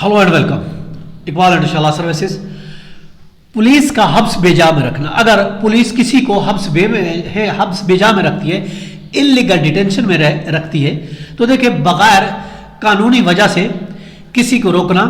Hello and welcome. Iqbal and इंशाल्लाह services. Police का hubs बेजा में रखना, अगर पुलिस किसी को हब्स बेजा में रखती है, इलीगल डिटेंशन में रखती है, तो देखिए बगैर कानूनी वजह से किसी को रोकना,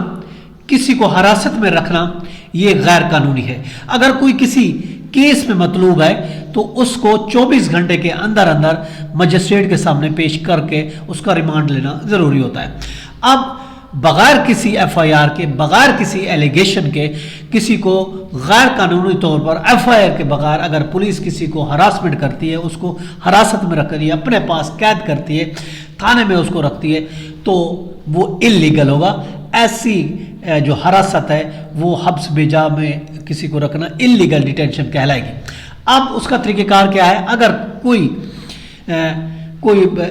किसी को हिरासत में रखना, ये गैर कानूनी है। अगर कोई किसी केस में मतलूब है तो उसको 24 घंटे के अंदर अंदर मजिस्ट्रेट के सामने पेश करके उसका रिमांड लेना जरूरी होता है। अब बगैर किसी एफआईआर के, बगैर किसी एलिगेशन के, किसी को गैर कानूनी तौर पर एफआईआर के बगैर अगर पुलिस किसी को हरासमेंट करती है, उसको हिरासत में रखती है, अपने पास कैद करती है, थाने में उसको रखती है, तो वो इलीगल होगा। ऐसी जो हिरासत है वो हब्स बेजा में किसी को रखना इलीगल डिटेंशन कहलाएगी। अब उसका तरीक़ेकार क्या है? अगर कोई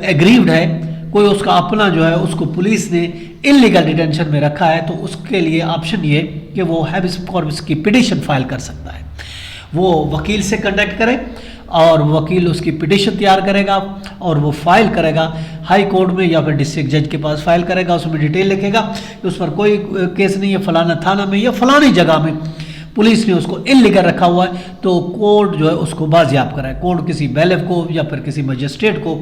एग्रीव्ड है, कोई उसका अपना जो है उसको पुलिस ने इलीगल डिटेंशन में रखा है, तो उसके लिए ऑप्शन ये कि वो हैबिस कॉर्पस की पिटीशन फाइल कर सकता है। वो वकील से कांटेक्ट करे और वकील उसकी पिटीशन तैयार करेगा और वो फाइल करेगा हाई कोर्ट में या फिर डिस्ट्रिक्ट जज के पास फाइल करेगा। उसमें डिटेल लिखेगा कि उस पर कोई केस नहीं है, फलाना थाना में या फलानी जगह में पुलिस ने उसको इलीगल रखा हुआ है, तो कोर्ट जो है उसको बाजियाब कराए। कोर्ट किसी बैलेफ को या फिर किसी मजिस्ट्रेट को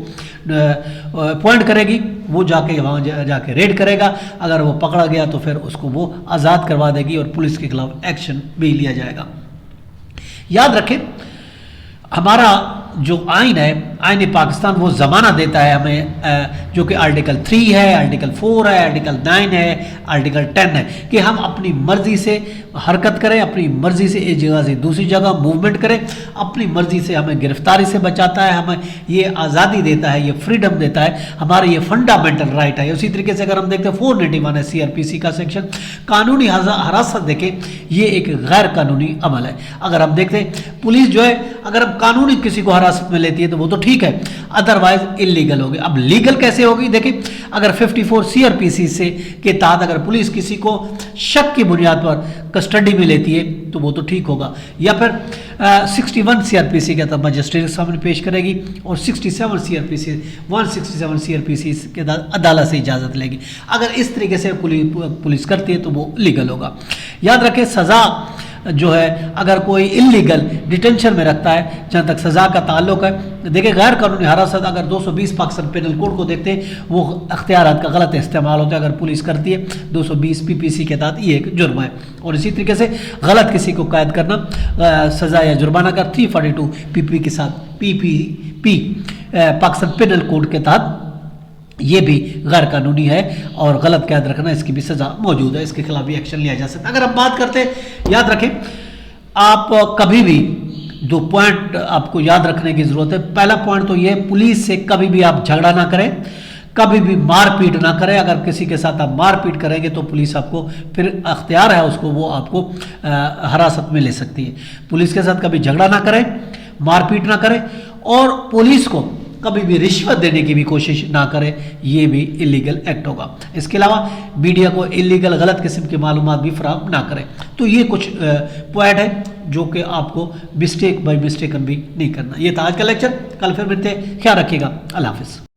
अपॉइंट करेगी, वो जाके वहाँ जाके रेड करेगा। अगर वो पकड़ा गया तो फिर उसको वो आज़ाद करवा देगी और पुलिस के खिलाफ एक्शन भी लिया जाएगा। याद रखें, हमारा जो आइन है, आइन पाकिस्तान, वो ज़माना देता है हमें, जो कि आर्टिकल 3 है, आर्टिकल 4 है, आर्टिकल 9 है, आर्टिकल 10 है, कि हम अपनी मर्जी से हरकत करें, अपनी मर्जी से एक जगह से दूसरी जगह मूवमेंट करें, अपनी मर्जी से हमें गिरफ्तारी से बचाता है, हमें ये आज़ादी देता है, ये फ्रीडम देता है, हमारा ये फंडामेंटल राइट है। उसी तरीके से अगर हम देखते हैं 491 है CRPC का सेक्शन, कानूनी हिरासत देखें, ये एक गैर कानूनी अमल है। अगर हम देखते हैं पुलिस जो है, अगर हम कानूनी किसी को हिरासत में लेती है तो वो तो ठीक है, अदरवाइज इलीगल होगी। अब लीगल कैसे होगी? देखिए, अगर 54 CRPC से के तहत अगर पुलिस किसी को शक की बुनियाद पर कस्टडी में लेती है तो वो तो ठीक होगा, या फिर 61 CRPC के तहत मजिस्ट्रेट के सामने पेश करेगी और 167 CRPC के तहत अदालत से इजाज़त लेगी। अगर इस तरीके से पुलिस करती है तो वो लीगल होगा। याद रखें, सज़ा जो है अगर कोई इलीगल डिटेंशन में रखता है, जहाँ तक सज़ा का ताल्लुक है, देखिए गैर कानूनी हिरासत अगर 220 पाकिस्तान पेनल कोड को देखते हैं, वो अख्तियारात का गलत इस्तेमाल होता है। अगर पुलिस करती है 220 PPC के तहत ये एक जुर्म है। और इसी तरीके से गलत किसी को कैद करना, सज़ा या जुर्माना का 342 PP के साथ PPP पाकिस्तान पेनल कोड के तहत ये भी गैर कानूनी है, और गलत कैद रखना, इसकी भी सज़ा मौजूद है, इसके खिलाफ भी एक्शन लिया जा सकता है। अगर हम बात करते हैं, याद रखें, आप कभी भी 2 पॉइंट आपको याद रखने की ज़रूरत है। पहला पॉइंट तो ये, पुलिस से कभी भी आप झगड़ा ना करें, कभी भी मारपीट ना करें। अगर किसी के साथ आप मारपीट करेंगे तो पुलिस आपको फिर अख्तियार है उसको, वो आपको हिरासत में ले सकती है। पुलिस के साथ कभी झगड़ा ना करें, मारपीट ना करें, और पुलिस को कभी भी रिश्वत देने की भी कोशिश ना करें, ये भी इलीगल एक्ट होगा। इसके अलावा मीडिया को इलीगल गलत किस्म की मालूमात भी फराहम ना करें। तो ये कुछ पॉइंट है जो कि आपको मिस्टेक बाय मिस्टेकन भी नहीं करना। ये था आज का लेक्चर, कल फिर मिलते हैं, ख्याल रखिएगा, अल्लाह हाफिज़।